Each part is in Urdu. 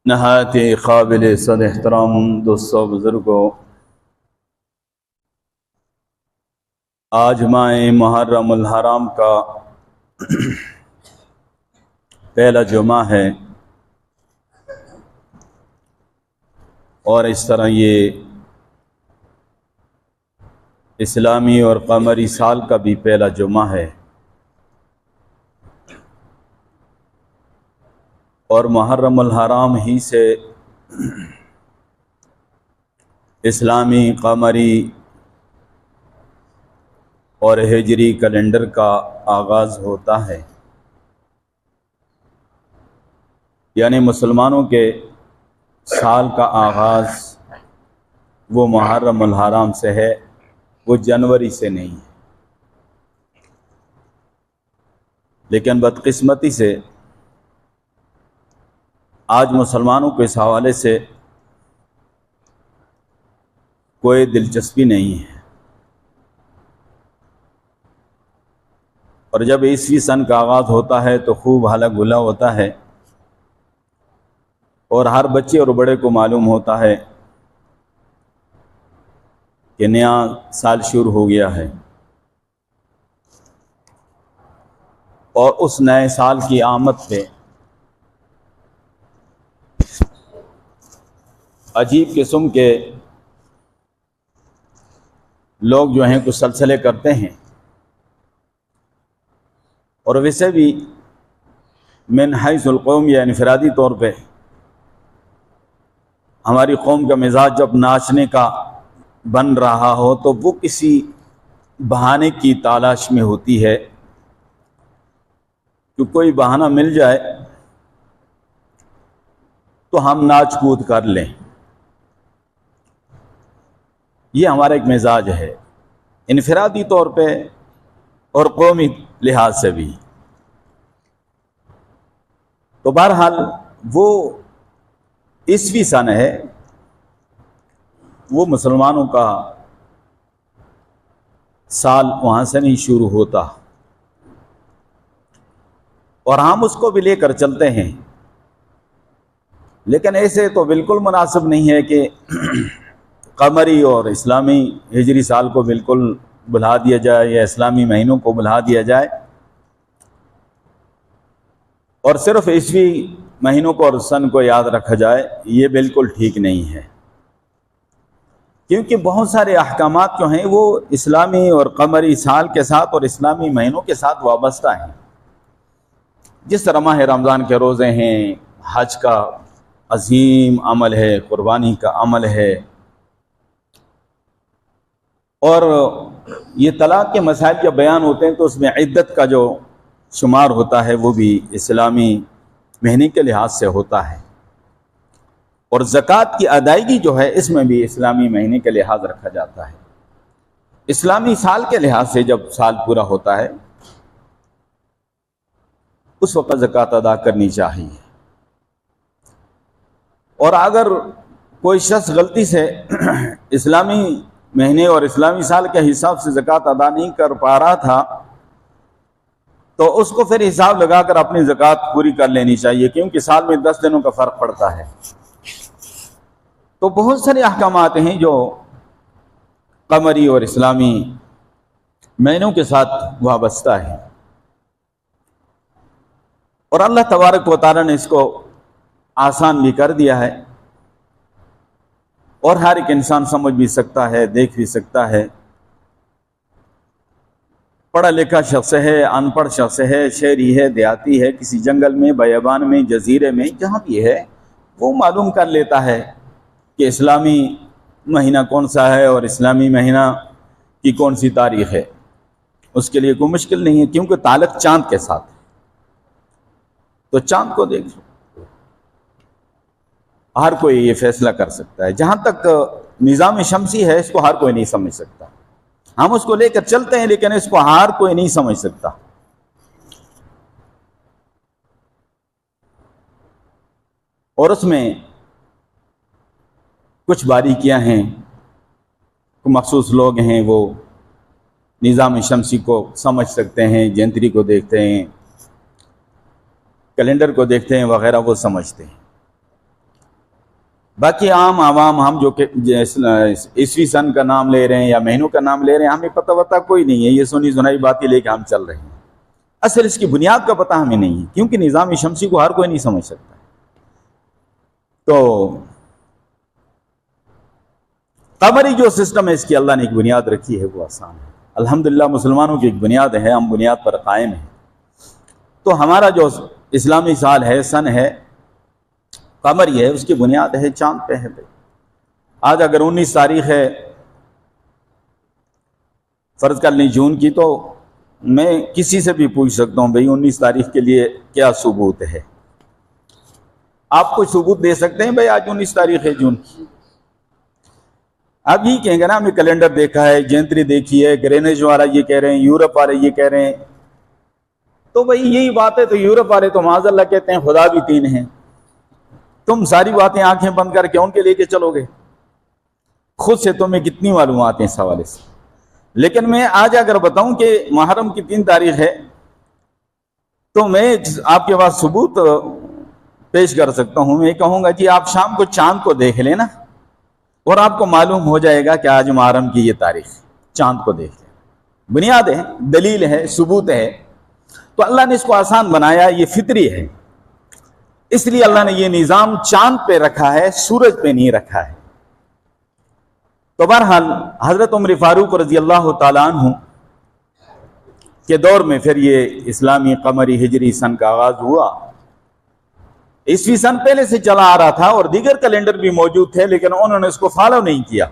نہایت قابل صد احترام دوستوں بزرگوں، آج ماہ محرم الحرام کا پہلا جمعہ ہے، اور اس طرح یہ اسلامی اور قمری سال کا بھی پہلا جمعہ ہے، اور محرم الحرام ہی سے اسلامی، قمری اور ہجری کیلنڈر کا آغاز ہوتا ہے، یعنی مسلمانوں کے سال کا آغاز وہ محرم الحرام سے ہے، وہ جنوری سے نہیں ہے۔ لیکن بدقسمتی سے آج مسلمانوں کو اس حوالے سے کوئی دلچسپی نہیں ہے، اور جب عیسوی سن کا آغاز ہوتا ہے تو خوب ہلا گلا ہوتا ہے، اور ہر بچے اور بڑے کو معلوم ہوتا ہے کہ نیا سال شروع ہو گیا ہے، اور اس نئے سال کی آمد پہ عجیب قسم کے لوگ جو ہیں کچھ سلسلے کرتے ہیں، اور ویسے بھی من حیث القوم یا انفرادی طور پہ ہماری قوم کا مزاج جب ناچنے کا بن رہا ہو تو وہ کسی بہانے کی تلاش میں ہوتی ہے کہ کوئی بہانہ مل جائے تو ہم ناچ کود کر لیں۔ یہ ہمارا ایک مزاج ہے، انفرادی طور پہ اور قومی لحاظ سے بھی۔ تو بہرحال وہ عیسوی سن ہے، وہ مسلمانوں کا سال وہاں سے نہیں شروع ہوتا، اور ہم اس کو بھی لے کر چلتے ہیں، لیکن ایسے تو بالکل مناسب نہیں ہے کہ قمری اور اسلامی ہجری سال کو بالکل بھلا دیا جائے یا اسلامی مہینوں کو بھلا دیا جائے، اور صرف عیسوی مہینوں کو اور سن کو یاد رکھا جائے، یہ بالکل ٹھیک نہیں ہے، کیونکہ بہت سارے احکامات جو ہیں وہ اسلامی اور قمری سال کے ساتھ اور اسلامی مہینوں کے ساتھ وابستہ ہیں۔ جس طرح ماہ رمضان کے روزے ہیں، حج کا عظیم عمل ہے، قربانی کا عمل ہے، اور یہ طلاق کے مسائل جب بیان ہوتے ہیں تو اس میں عدت کا جو شمار ہوتا ہے وہ بھی اسلامی مہینے کے لحاظ سے ہوتا ہے، اور زکوٰۃ کی ادائیگی جو ہے اس میں بھی اسلامی مہینے کے لحاظ رکھا جاتا ہے۔ اسلامی سال کے لحاظ سے جب سال پورا ہوتا ہے اس وقت زکوٰۃ ادا کرنی چاہیے، اور اگر کوئی شخص غلطی سے اسلامی مہینے اور اسلامی سال کے حساب سے زکوٰۃ ادا نہیں کر پا رہا تھا تو اس کو پھر حساب لگا کر اپنی زکوٰۃ پوری کر لینی چاہیے، کیونکہ سال میں 10 دنوں کا فرق پڑتا ہے۔ تو بہت سارے احکامات ہیں جو قمری اور اسلامی مہینوں کے ساتھ وابستہ ہیں، اور اللہ تبارک و تعالیٰ نے اس کو آسان بھی کر دیا ہے، اور ہر ایک انسان سمجھ بھی سکتا ہے، دیکھ بھی سکتا ہے، پڑھا لکھا شخص ہے، ان پڑھ شخص ہے، شہری ہے، دیہاتی ہے، کسی جنگل میں، بیابان میں، جزیرے میں، جہاں بھی ہے وہ معلوم کر لیتا ہے کہ اسلامی مہینہ کون سا ہے اور اسلامی مہینہ کی کون سی تاریخ ہے۔ اس کے لیے کوئی مشکل نہیں ہے، کیونکہ تعلق چاند کے ساتھ ہے، تو چاند کو دیکھ لو، ہر کوئی یہ فیصلہ کر سکتا ہے۔ جہاں تک نظام شمسی ہے اس کو ہر کوئی نہیں سمجھ سکتا، ہم اس کو لے کر چلتے ہیں لیکن اس کو ہر کوئی نہیں سمجھ سکتا، اور اس میں کچھ باریکیاں ہیں، مخصوص لوگ ہیں وہ نظام شمسی کو سمجھ سکتے ہیں، جنتری کو دیکھتے ہیں، کیلنڈر کو دیکھتے ہیں وغیرہ، وہ سمجھتے ہیں۔ باقی عام عوام ہم جو کہ عیسوی سن کا نام لے رہے ہیں یا مہینوں کا نام لے رہے ہیں، ہمیں پتہ وتا کوئی نہیں ہے، یہ سنی سنائی باتیں لے کے ہم چل رہے ہیں، اصل اس کی بنیاد کا پتہ ہمیں نہیں ہے، کیونکہ نظام شمسی کو ہر کوئی نہیں سمجھ سکتا۔ تو قمری جو سسٹم ہے، اس کی اللہ نے ایک بنیاد رکھی ہے، وہ آسان ہے، الحمدللہ مسلمانوں کی ایک بنیاد ہے، ہم بنیاد پر قائم ہیں۔ تو ہمارا جو اسلامی سال ہے، سن ہے، قمری ہے، اس کی بنیاد ہے چاند پہ ہے۔ آج اگر 19 تاریخ ہے فرض کر لیں جون کی، تو میں کسی سے بھی پوچھ سکتا ہوں بھئی 19 تاریخ کے لیے کیا ثبوت ہے؟ آپ کوئی ثبوت دے سکتے ہیں بھئی آج 19 تاریخ ہے جون کی؟ آپ یہ کہیں گے نا ہمیں کیلنڈر دیکھا ہے، جینتری دیکھی ہے، گرینیج والا یہ کہہ رہے ہیں، یورپ والے یہ کہہ رہے ہیں، تو بھئی یہی بات ہے، تو یورپ والے تو معاذ اللہ کہتے ہیں خدا بھی 3 ہیں، تم ساری باتیں آنکھیں بند کر کے ان کے لے کے چلو گے؟ خود سے تمہیں کتنی معلومات ہیں اس حوالے سے؟ لیکن میں آج اگر بتاؤں کہ محرم کی 3 تاریخ ہے، تو میں آپ کے پاس ثبوت پیش کر سکتا ہوں۔ میں کہوں گا جی آپ شام کو چاند کو دیکھ لینا اور آپ کو معلوم ہو جائے گا کہ آج محرم کی یہ تاریخ، چاند کو دیکھ لیں، بنیاد ہے، دلیل ہے، ثبوت ہے۔ تو اللہ نے اس کو آسان بنایا، یہ فطری ہے، اس لیے اللہ نے یہ نظام چاند پہ رکھا ہے، سورج پہ نہیں رکھا ہے۔ تو بہرحال حضرت عمر فاروق رضی اللہ تعالیٰ عنہ کے دور میں پھر یہ اسلامی قمری ہجری سن کا آغاز ہوا۔ عیسوی سن پہلے سے چلا آ رہا تھا اور دیگر کیلنڈر بھی موجود تھے، لیکن انہوں نے اس کو فالو نہیں کیا،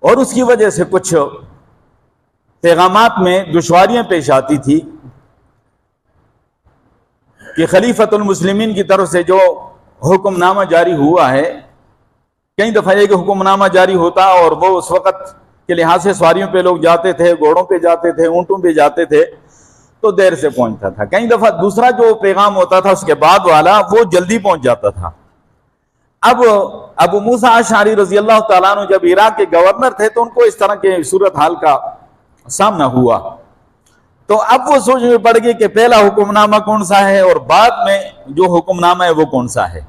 اور اس کی وجہ سے کچھ پیغامات میں دشواریاں پیش آتی تھی کہ خلیفۃ المسلمین کی طرف سے جو حکم نامہ جاری ہوا ہے، کئی دفعہ ایک حکم نامہ جاری ہوتا اور وہ اس وقت کے لحاظ سے سواریوں پہ لوگ جاتے تھے، گھوڑوں پہ جاتے تھے، اونٹوں پہ جاتے تھے، تو دیر سے پہنچتا تھا۔ کئی دفعہ دوسرا جو پیغام ہوتا تھا اس کے بعد والا، وہ جلدی پہنچ جاتا تھا۔ اب ابو موسیٰ اشعری رضی اللہ تعالیٰ عنہ جب عراق کے گورنر تھے تو ان کو اس طرح کے صورتحال کا سامنا ہوا، تو اب وہ سوچ میں پڑ گئی کہ پہلا حکم نامہ کون سا ہے اور بعد میں جو حکم نامہ ہے وہ کون سا ہے۔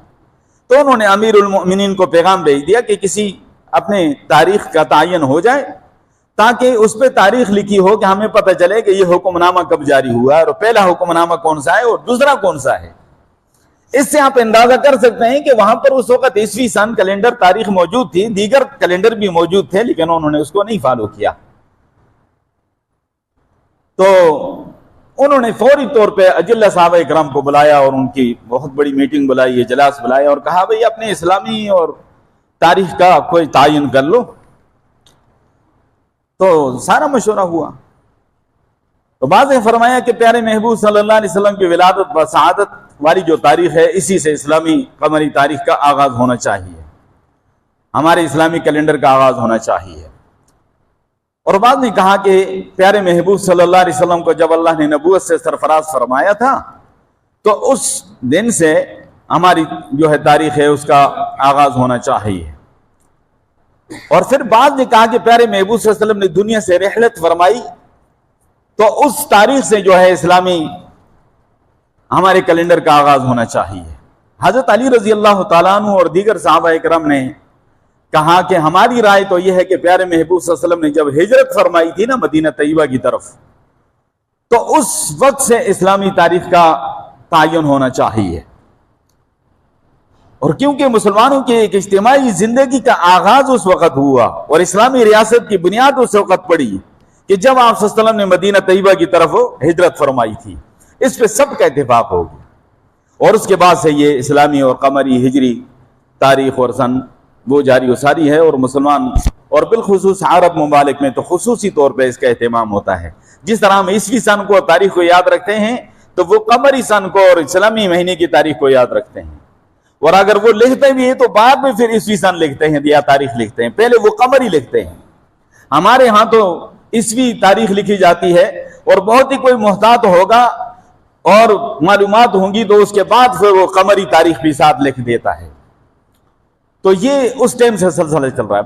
تو انہوں نے امیر المؤمنین کو پیغام بھیج دیا کہ کسی اپنے تاریخ کا تعین ہو جائے، تاکہ اس پہ تاریخ لکھی ہو کہ ہمیں پتہ چلے کہ یہ حکم نامہ کب جاری ہوا ہے اور پہلا حکم نامہ کون سا ہے اور دوسرا کون سا ہے۔ اس سے آپ اندازہ کر سکتے ہیں کہ وہاں پر اس وقت عیسوی سن کیلنڈر تاریخ موجود تھی، دیگر کیلنڈر بھی موجود تھے، لیکن انہوں نے اس کو نہیں فالو کیا۔ تو انہوں نے فوری طور پہ اجلہ صحابہ اکرام کو بلایا اور ان کی بہت بڑی میٹنگ بلائی، اجلاس بلایا اور کہا بھئی اپنے اسلامی اور تاریخ کا کوئی تعین کر لو۔ تو سارا مشورہ ہوا، تو بعض نے فرمایا کہ پیارے محبوب صلی اللہ علیہ وسلم کی ولادت و سعادت والی جو تاریخ ہے، اسی سے اسلامی قمری تاریخ کا آغاز ہونا چاہیے، ہمارے اسلامی کیلنڈر کا آغاز ہونا چاہیے۔ اور بعد نے کہا کہ پیارے محبوب صلی اللہ علیہ وسلم کو جب اللہ نے نبوت سے سرفراز فرمایا تھا تو اس دن سے ہماری جو ہے تاریخ ہے اس کا آغاز ہونا چاہیے۔ اور پھر بعد نے کہا کہ پیارے محبوب صلی اللہ علیہ وسلم نے دنیا سے رحلت فرمائی تو اس تاریخ سے جو ہے اسلامی ہمارے کیلنڈر کا آغاز ہونا چاہیے۔ حضرت علی رضی اللہ تعالیٰ عنہ اور دیگر صحابہ اکرام نے کہا کہ ہماری رائے تو یہ ہے کہ پیارے محبوب صلی اللہ علیہ وسلم نے جب ہجرت فرمائی تھی نا مدینہ طیبہ کی طرف، تو اس وقت سے اسلامی تاریخ کا تعین ہونا چاہیے۔ اور کیونکہ مسلمانوں کی ایک اجتماعی زندگی کا آغاز اس وقت ہوا اور اسلامی ریاست کی بنیاد اس وقت پڑی کہ جب آپ صلی اللہ علیہ وسلم نے مدینہ طیبہ کی طرف ہجرت فرمائی تھی، اس پہ سب کا اتفاق ہو گیا، اور اس کے بعد سے یہ اسلامی اور قمری ہجری تاریخ اور سن وہ جاری و ساری ہے، اور مسلمان اور بالخصوص عرب ممالک میں تو خصوصی طور پہ اس کا اہتمام ہوتا ہے۔ جس طرح ہم عیسوی سن کو تاریخ کو یاد رکھتے ہیں تو وہ قمری سن کو اور اسلامی مہینے کی تاریخ کو یاد رکھتے ہیں، اور اگر وہ لکھتے بھی ہیں تو بعد میں پھر عیسوی سن لکھتے ہیں یا تاریخ لکھتے ہیں، پہلے وہ قمری لکھتے ہیں۔ ہمارے ہاں تو عیسوی تاریخ لکھی جاتی ہے، اور بہت ہی کوئی محتاط ہوگا اور معلومات ہوں گی تو اس کے بعد پھر وہ قمری تاریخ بھی ساتھ لکھ دیتا ہے۔ تو یہ اس ٹائم سے سلسلہ چل رہا ہے۔